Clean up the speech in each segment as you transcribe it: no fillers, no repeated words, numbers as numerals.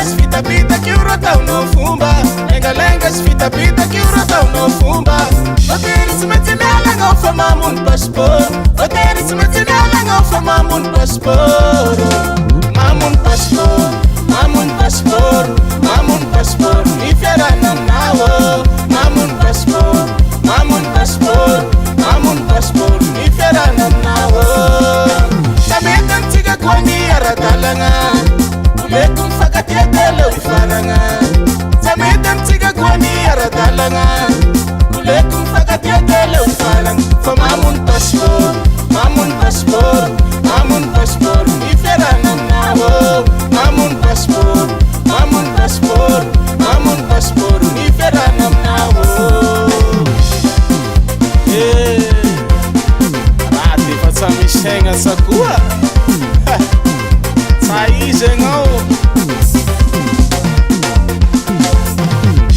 Lenga-lenga sy vitabitaky io ro ataonao fomba. Lenga-lenga sy vitabitaky io ro ataonao fomba. Hotery tsy maintsy mialagnao fa mamono passeport. Hotery tsy maintsy mialagnao fa mamono passeport. Mamono passeport, mamono passeport, mamono passeport. Ny fiarahana aminao mamono passeport, mamono passeport, mamono passeport. Ny fiarahana aminao samety amintsika koa ny ara-dalagna. Oleko mifankatia telo ifaragna. Samety amintsika koa ny ara-dalagna. Oleko mifankatia telo ifaragna. Fa mamono passeport, mamono passeport, mamono passeport. Ny fiarahana aminao mamono passeport, mamono passeport, mamono passeport. Ny fiarahana aminao raha defa tsy amisegna sakoa. Saizegnao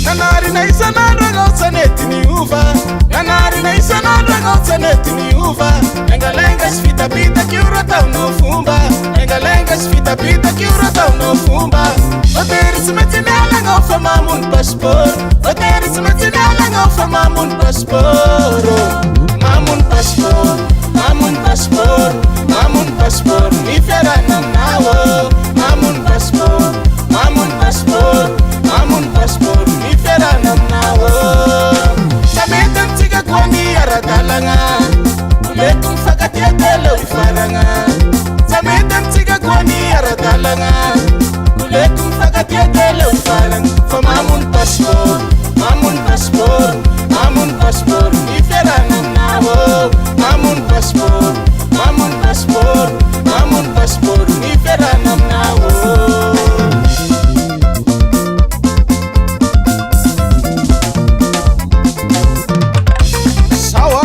nanarina isan'andro agnao tsy anety niova. Nanarina isan'andro agnao tsy anety niova. Lenga-lenga sy vitabitaky io ro ataonao fomba. Lenga-lenga sy vitabitaky io ro ataonao fomba. Hotery tsy maintsy mialagnao fa mamono passeport. Hotery tsy maintsy mialagnao fa mamono passeport. Mamono passeport, mamono passeport, mamono passeport. Ny fiarahana aminao mamono passeport, mamono passeport, mamono passeport. Ny fiarahana aminao samety amintsika koa ny ara-dalagna. Oleko mifankatia telo ifaragna. Samety amintsika koa ny ara-dalagna. Oleko mifankatia telo ifaragna. Fa mamono passeport, mamono passeport, mamono passeport. Ny fiarahana aminao mamono passeport, mamono passeport, mamono passeport. Ny fiarahana aminao sawa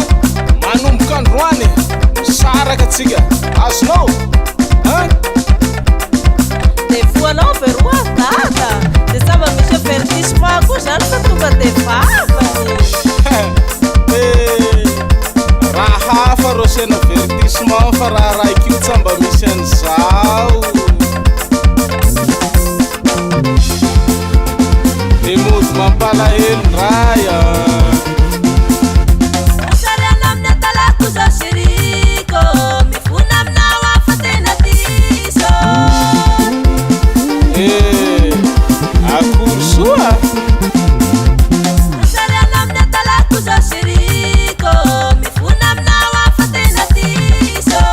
manomboka androany saraka atsika azonao de voanao veroa dada de sava misy avertissement koa zany fa tonga de vavany. Raha hafa ro sena avertissement fa raha raiky io tsy mba misy an'izao. De mody mampalahelo raya. Sariana amin'ny atalako zao siriko mifona aminao afa tena diso. Akory soa. Sariana amin'ny atalako zao siriko mifona aminao afa tena diso.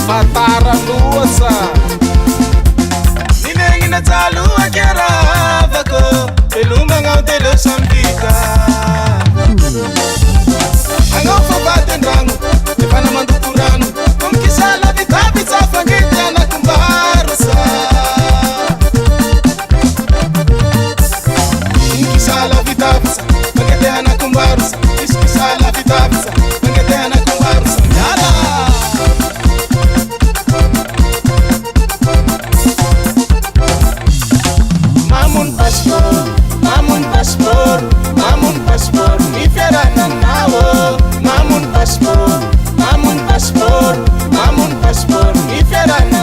Fatara loasa ninegnina jaloha kiaravako. Velomagnao telo sambika agnao fa vady andragno efa namandoko rano. Komikisala vitabitsa fangety anakombarosa. Inkisala vitabitsa fangety anakombarosa. Iskisala vitabitsa fangety anakombarosa. Yala mamono passeport, mamono passeport, mamono passeport. Ny fiarahana aminao mamono passeport, mamono passeport, mamono passeport. Ny fiarahana